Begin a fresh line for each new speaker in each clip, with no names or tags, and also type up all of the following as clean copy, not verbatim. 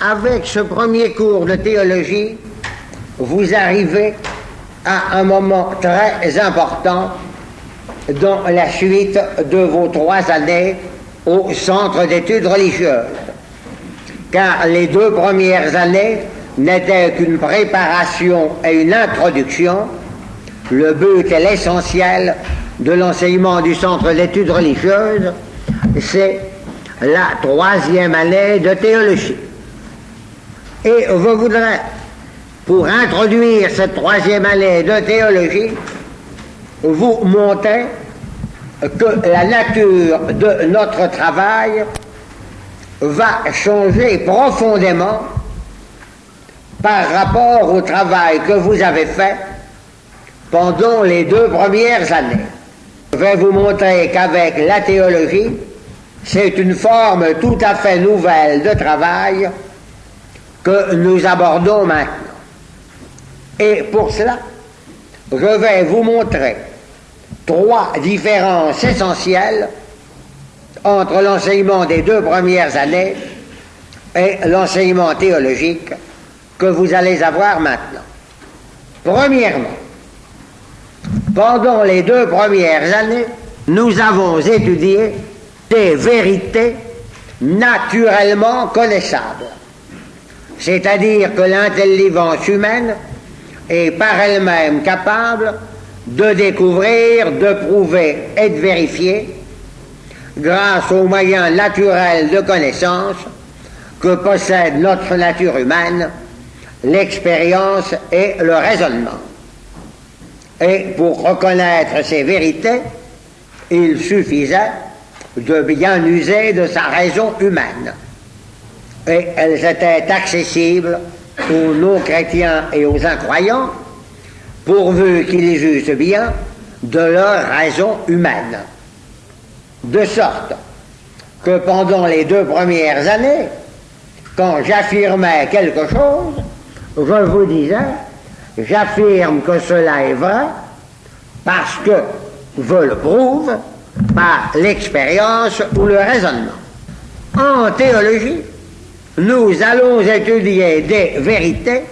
Avec ce premier cours de théologie, vous arrivez à un moment très important dans la suite de vos 3 années au Centre d'études religieuses. Car les 2 premières années n'étaient qu'une préparation et une introduction. Le but et l'essentiel de l'enseignement du Centre d'études religieuses, c'est la 3e année de théologie. Et je voudrais, pour introduire cette 3e année de théologie, vous montrer que la nature de notre travail va changer profondément par rapport au travail que vous avez fait pendant les 2 premières années. Je vais vous montrer qu'avec la théologie, c'est une forme tout à fait nouvelle de travail que nous abordons maintenant. Et pour cela, je vais vous montrer 3 différences essentielles entre l'enseignement des 2 premières années et l'enseignement théologique que vous allez avoir maintenant. Premièrement, pendant les 2 premières années, nous avons étudié des vérités naturellement connaissables. C'est-à-dire que l'intelligence humaine est par elle-même capable de découvrir, de prouver et de vérifier, grâce aux moyens naturels de connaissance que possède notre nature humaine, l'expérience et le raisonnement. Et pour reconnaître ces vérités, il suffisait de bien user de sa raison humaine. Et elles étaient accessibles aux non-chrétiens et aux incroyants, pourvu qu'ils usent bien de leur raison humaine. De sorte que pendant les 2 premières années, quand j'affirmais quelque chose, je vous disais, j'affirme que cela est vrai parce que je le prouve par l'expérience ou le raisonnement. En théologie, nous allons étudier des vérités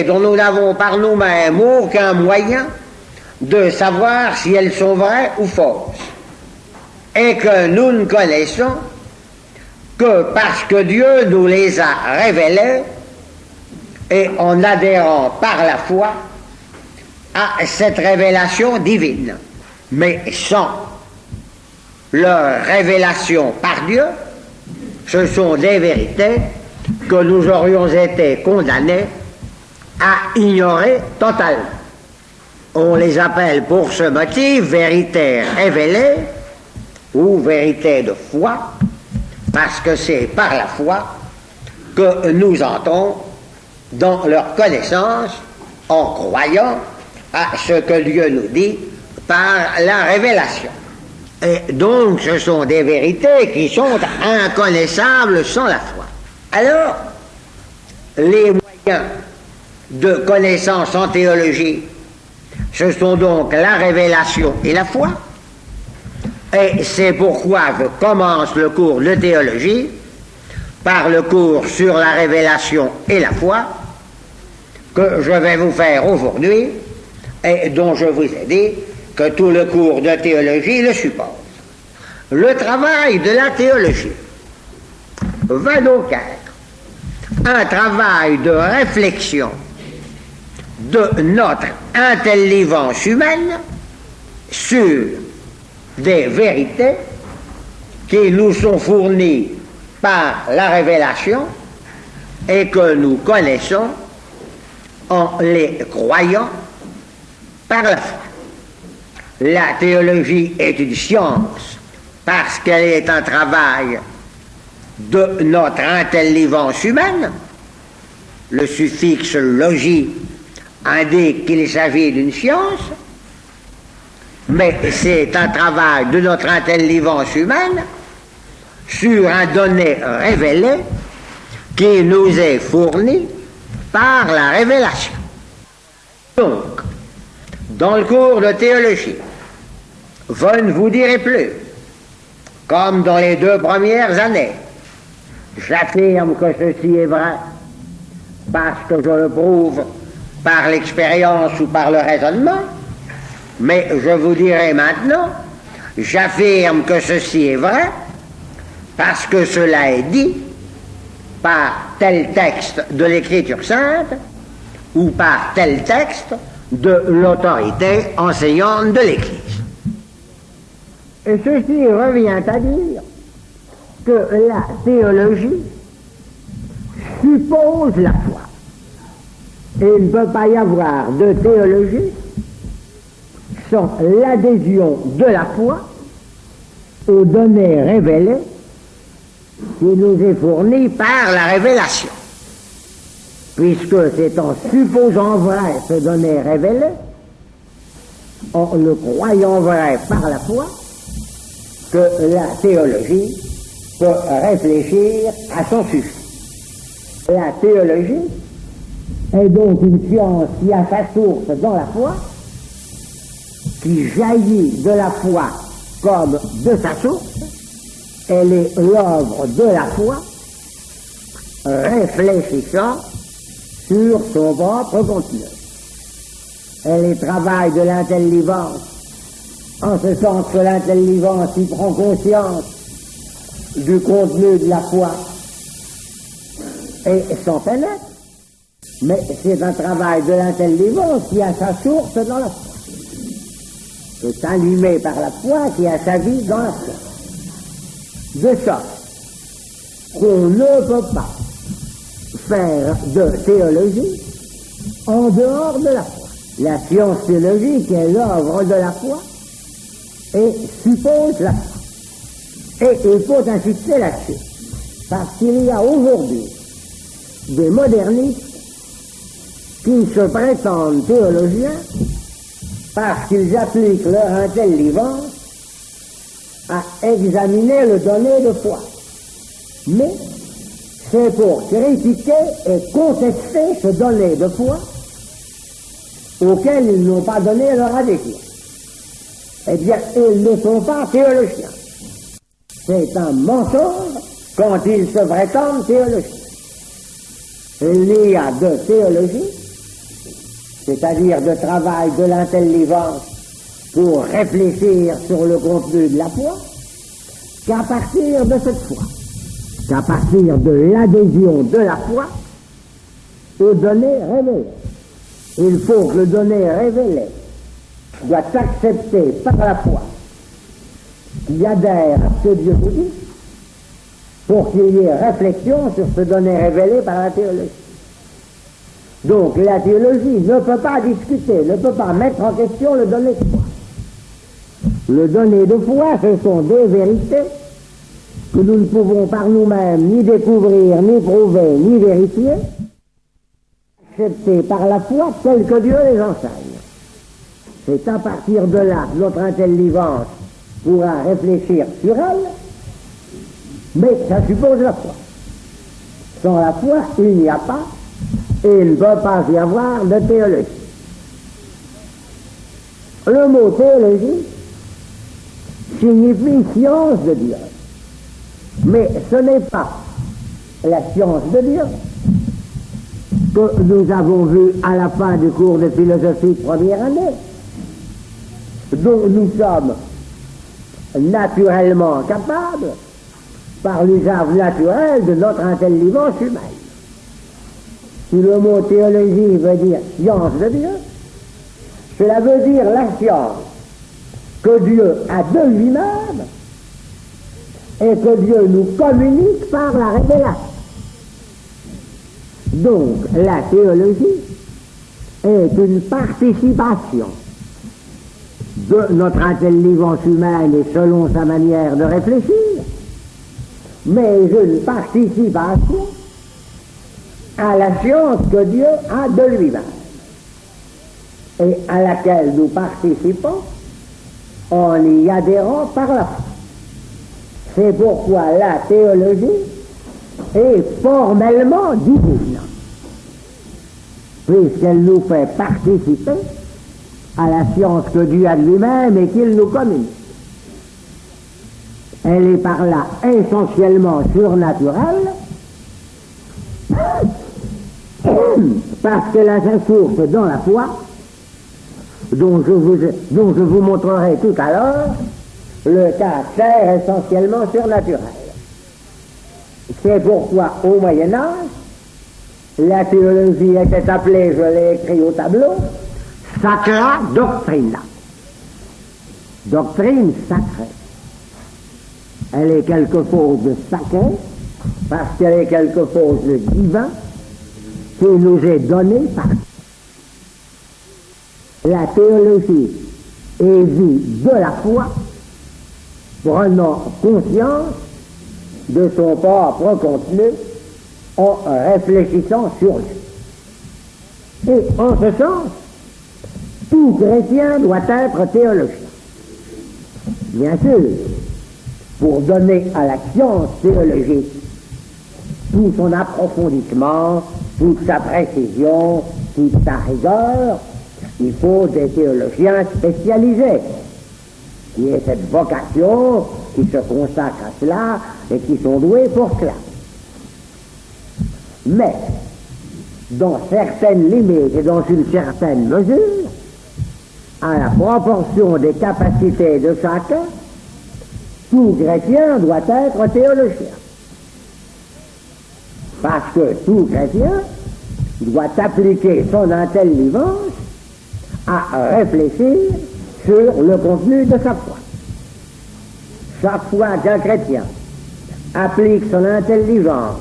dont nous n'avons par nous-mêmes aucun moyen de savoir si elles sont vraies ou fausses, et que nous ne connaissons que parce que Dieu nous les a révélées et en adhérant par la foi à cette révélation divine. Mais sans leur révélation par Dieu, ce sont des vérités que nous aurions été condamnés à ignorer totalement. On les appelle pour ce motif vérités révélées ou vérités de foi, parce que c'est par la foi que nous entrons dans leur connaissance en croyant à ce que Dieu nous dit par la révélation. Et donc ce sont des vérités qui sont inconnaissables sans la foi. Alors, les moyens de connaissance en théologie, ce sont donc la révélation et la foi. Et c'est pourquoi je commence le cours de théologie par le cours sur la révélation et la foi que je vais vous faire aujourd'hui et dont je vous ai dit que tout le cours de théologie le suppose. Le travail de la théologie va donc être un travail de réflexion de notre intelligence humaine sur des vérités qui nous sont fournies par la révélation et que nous connaissons en les croyant par la foi. La théologie est une science parce qu'elle est un travail de notre intelligence humaine. Le suffixe logis indique qu'il s'agit d'une science, mais c'est un travail de notre intelligence humaine sur un donné révélé qui nous est fourni par la révélation. Donc, dans le cours de théologie, je ne vous dirai plus, comme dans les 2 premières années, J'affirme que ceci est vrai parce que je le prouve par l'expérience ou par le raisonnement, mais je vous dirai maintenant, j'affirme que ceci est vrai parce que cela est dit par tel texte de l'Écriture sainte ou par tel texte de l'autorité enseignante de l'Église. Et ceci revient à dire que la théologie suppose la foi. Et il ne peut pas y avoir de théologie sans l'adhésion de la foi aux données révélées qui nous est fournie par la révélation. Puisque c'est en supposant vrai ces données révélées, en le croyant vrai par la foi, que la théologie peut réfléchir à son sujet. La théologie est donc une science qui a sa source dans la foi, qui jaillit de la foi comme de sa source. Elle est l'œuvre de la foi, réfléchissant sur son propre contenu. Elle est travail de l'intelligence, en ce sens que l'intelligence y prend conscience du contenu de la foi et s'en pénètre. Mais c'est un travail de l'intelligence qui a sa source dans la foi. C'est animé par la foi qui a sa vie dans la foi. De sorte qu'on ne peut pas faire de théologie en dehors de la foi. La science théologique est l'œuvre de la foi et suppose la foi. Et il faut insister là-dessus, parce qu'il y a aujourd'hui des modernistes qui se prétendent théologiens parce qu'ils appliquent leur intelligence à examiner le donné de foi. Mais c'est pour critiquer et contester ce donné de foi auquel ils n'ont pas donné leur adhésion. Eh bien, ils ne sont pas théologiens. C'est un mensonge quand ils se prétendent théologiens. Il n'y a de théologie, c'est-à-dire de travail de l'intelligence pour réfléchir sur le contenu de la foi, qu'à partir de cette foi, qu'à partir de l'adhésion de la foi aux données révélées. Il faut que le donné révélé soit accepté par la foi qui adhère à ce que Dieu nous dit pour qu'il y ait réflexion sur ce donné révélé par la théologie. Donc la théologie ne peut pas discuter, ne peut pas mettre en question le donné de foi. Le donné de foi, ce sont des vérités que nous ne pouvons par nous-mêmes ni découvrir, ni prouver, ni vérifier, acceptées par la foi telles que Dieu les enseigne. C'est à partir de là que notre intelligence pourra réfléchir sur elle, mais ça suppose la foi. Sans la foi, il n'y a pas, et il ne peut pas y avoir de théologie. Le mot théologie signifie science de Dieu. Mais ce n'est pas la science de Dieu que nous avons vu à la fin du cours de philosophie de première année, dont nous sommes naturellement capables par l'usage naturel de notre intelligence humaine. Si le mot théologie veut dire science de Dieu, cela veut dire la science que Dieu a de lui-même et que Dieu nous communique par la révélation. Donc, la théologie est une participation de notre intelligence humaine et selon sa manière de réfléchir, mais une participation à la science que Dieu a de lui-même et à laquelle nous participons en y adhérant par la foi. C'est pourquoi la théologie est formellement divine, puisqu'elle nous fait participer à la science que Dieu a de lui-même et qu'il nous communique. Elle est par là essentiellement surnaturelle parce qu'elle a sa source dans la foi, dont je vous montrerai tout à l'heure le caractère essentiellement surnaturel. C'est pourquoi, au Moyen-Âge, la théologie était appelée, je l'ai écrit au tableau, Sacra Doctrina. Doctrine sacrée. Elle est quelque chose de sacré, parce qu'elle est quelque chose de divin, qui nous est donné par la théologie est vue de la foi, prenant conscience de son propre contenu en réfléchissant sur lui. Et en ce sens, tout chrétien doit être théologien. Bien sûr, pour donner à la science théologique tout son approfondissement, toute sa précision, toute sa rigueur, il faut des théologiens spécialisés, qui aient cette vocation, qui se consacrent à cela et qui sont doués pour cela. Mais, dans certaines limites et dans une certaine mesure, à la proportion des capacités de chacun, tout chrétien doit être théologien. Parce que tout chrétien doit appliquer son intelligence à réfléchir sur le contenu de sa foi. Chaque fois qu'un chrétien applique son intelligence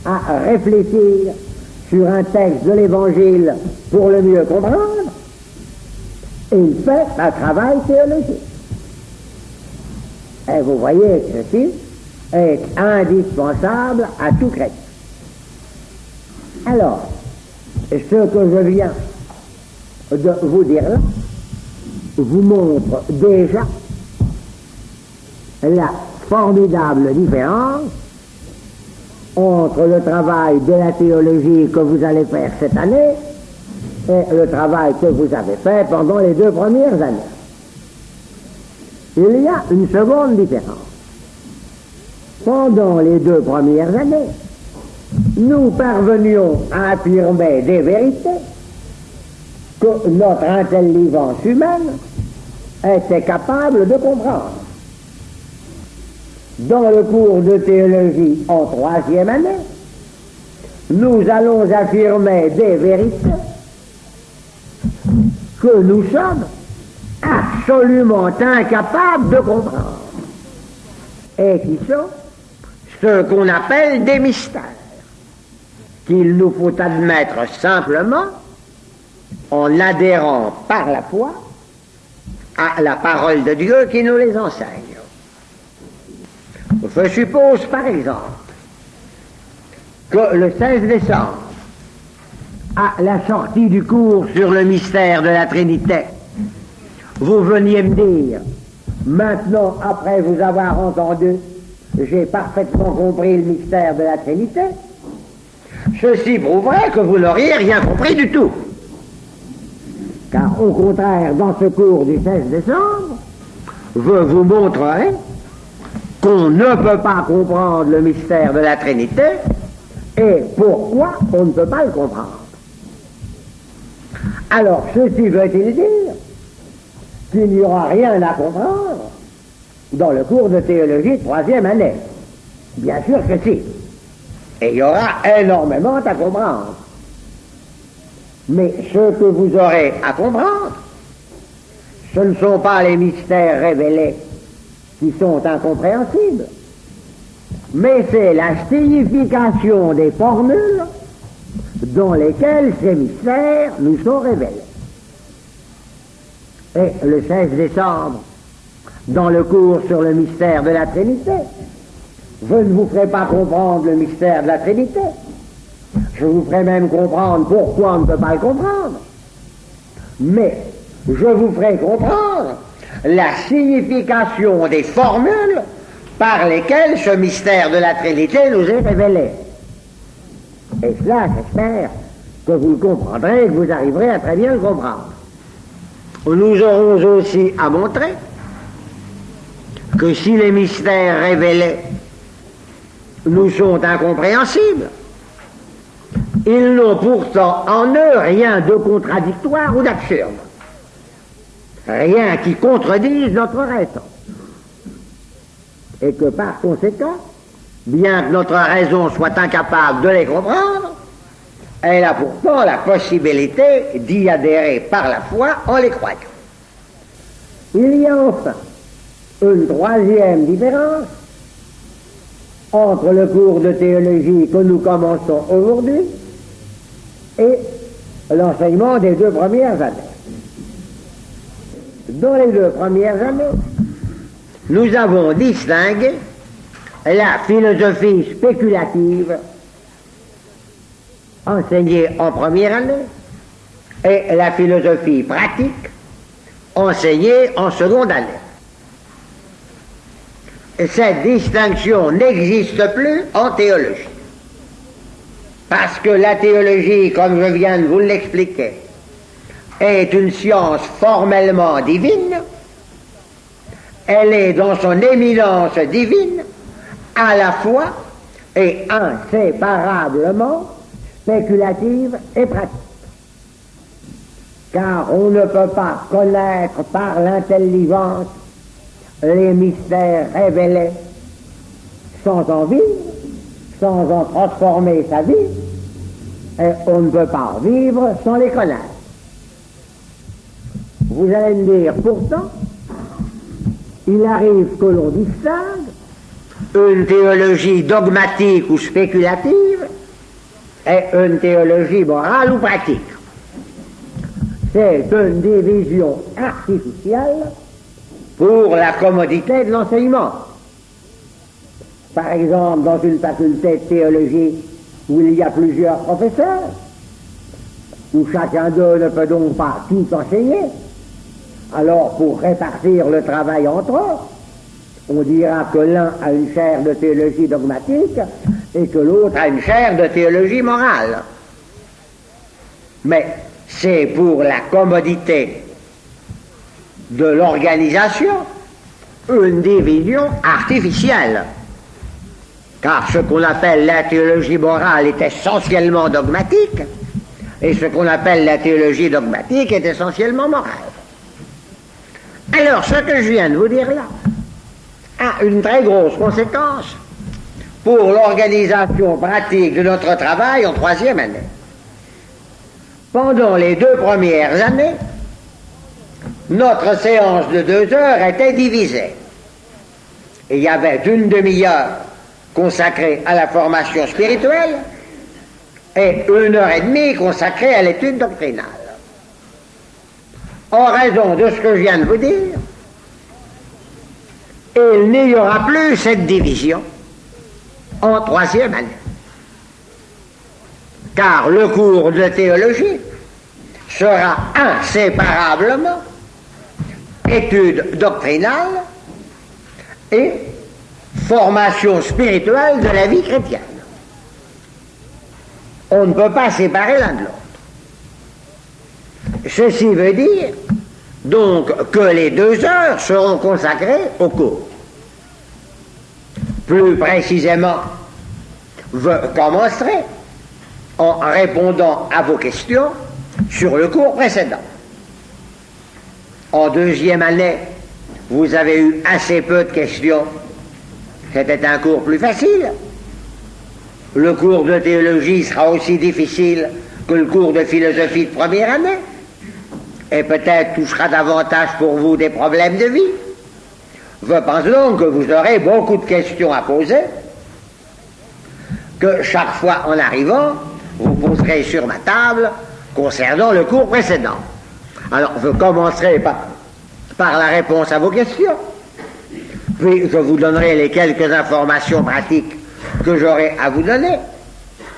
à réfléchir sur un texte de l'Évangile pour le mieux comprendre, il fait un travail théologique. Et vous voyez que ceci est indispensable à tout chrétien. Alors, ce que je viens de vous dire là vous montre déjà la formidable différence entre le travail de la théologie que vous allez faire cette année et le travail que vous avez fait pendant les 2 premières années. Il y a une seconde différence. Pendant les 2 premières années, nous parvenions à affirmer des vérités que notre intelligence humaine était capable de comprendre. Dans le cours de théologie en 3e année, nous allons affirmer des vérités que nous sommes absolument incapables de comprendre et qui sont ce qu'on appelle des mystères, qu'il nous faut admettre simplement en adhérant par la foi à la parole de Dieu qui nous les enseigne. Je suppose par exemple que le 16 décembre, à la sortie du cours sur le mystère de la Trinité, vous veniez me dire, maintenant, après vous avoir entendu, j'ai parfaitement compris le mystère de la Trinité, ceci prouverait que vous n'auriez rien compris du tout. Car au contraire, dans ce cours du 16 décembre, je vous montrerai qu'on ne peut pas comprendre le mystère de la Trinité et pourquoi on ne peut pas le comprendre. Alors, ceci veut-il dire qu'il n'y aura rien à comprendre dans le cours de théologie 3e année? Bien sûr que si. Et il y aura énormément à comprendre. Mais ce que vous aurez à comprendre, ce ne sont pas les mystères révélés qui sont incompréhensibles, mais c'est la signification des formules dans lesquelles ces mystères nous sont révélés. Et le 16 décembre, dans le cours sur le mystère de la Trinité, je ne vous ferai pas comprendre le mystère de la Trinité. Je vous ferai même comprendre pourquoi on ne peut pas le comprendre. Mais je vous ferai comprendre la signification des formules par lesquelles ce mystère de la Trinité nous est révélé. Et cela, j'espère que vous le comprendrez et que vous arriverez à très bien le comprendre. Nous aurons aussi à montrer que si les mystères révélés nous sont incompréhensibles, Ils n'ont pourtant en eux rien de contradictoire ou d'absurde, rien qui contredise notre raison. Et que par conséquent, bien que notre raison soit incapable de les comprendre, elle a pourtant la possibilité d'y adhérer par la foi en les croyant. Il y a enfin une troisième différence entre le cours de théologie que nous commençons aujourd'hui et l'enseignement des 2 premières années. Dans les 2 premières années, nous avons distingué la philosophie spéculative enseignée en première année et la philosophie pratique enseignée en seconde année. Cette distinction n'existe plus en théologie. Parce que la théologie, comme je viens de vous l'expliquer, est une science formellement divine. Elle est dans son éminence divine, à la fois et inséparablement spéculative et pratique. Car on ne peut pas connaître par l'intelligence les mystères révélés sans en vivre, sans en transformer sa vie, et on ne peut pas vivre sans les connaître. Vous allez me dire, pourtant, il arrive que l'on distingue une théologie dogmatique ou spéculative et une théologie morale ou pratique. C'est une division artificielle pour la commodité de l'enseignement. Par exemple, dans une faculté de théologie où il y a plusieurs professeurs, où chacun d'eux ne peut donc pas tout enseigner, alors pour répartir le travail entre eux, on dira que l'un a une chaire de théologie dogmatique et que l'autre a une chaire de théologie morale. Mais c'est pour la commodité de l'organisation une division artificielle. Car ce qu'on appelle la théologie morale est essentiellement dogmatique, et ce qu'on appelle la théologie dogmatique est essentiellement morale. Alors, ce que je viens de vous dire là a une très grosse conséquence pour l'organisation pratique de notre travail en 3e année. Pendant les 2 premières années, notre séance de 2 heures était divisée. Il y avait une demi-heure consacrée à la formation spirituelle et 1h30 consacrée à l'étude doctrinale. En raison de ce que je viens de vous dire, il n'y aura plus cette division en 3e année. Car le cours de théologie sera inséparablement étude doctrinale et formation spirituelle de la vie chrétienne. On ne peut pas séparer l'un de l'autre. Ceci veut dire donc que les 2 heures seront consacrées au cours. Plus précisément, je commencerai en répondant à vos questions sur le cours précédent. En 2e année, vous avez eu assez peu de questions. C'était un cours plus facile. Le cours de théologie sera aussi difficile que le cours de philosophie de 1re année. Et peut-être touchera davantage pour vous des problèmes de vie. Je pense donc que vous aurez beaucoup de questions à poser, que chaque fois en arrivant, vous poserez sur ma table concernant le cours précédent. Alors, je commencerai par la réponse à vos questions, puis je vous donnerai les quelques informations pratiques que j'aurai à vous donner,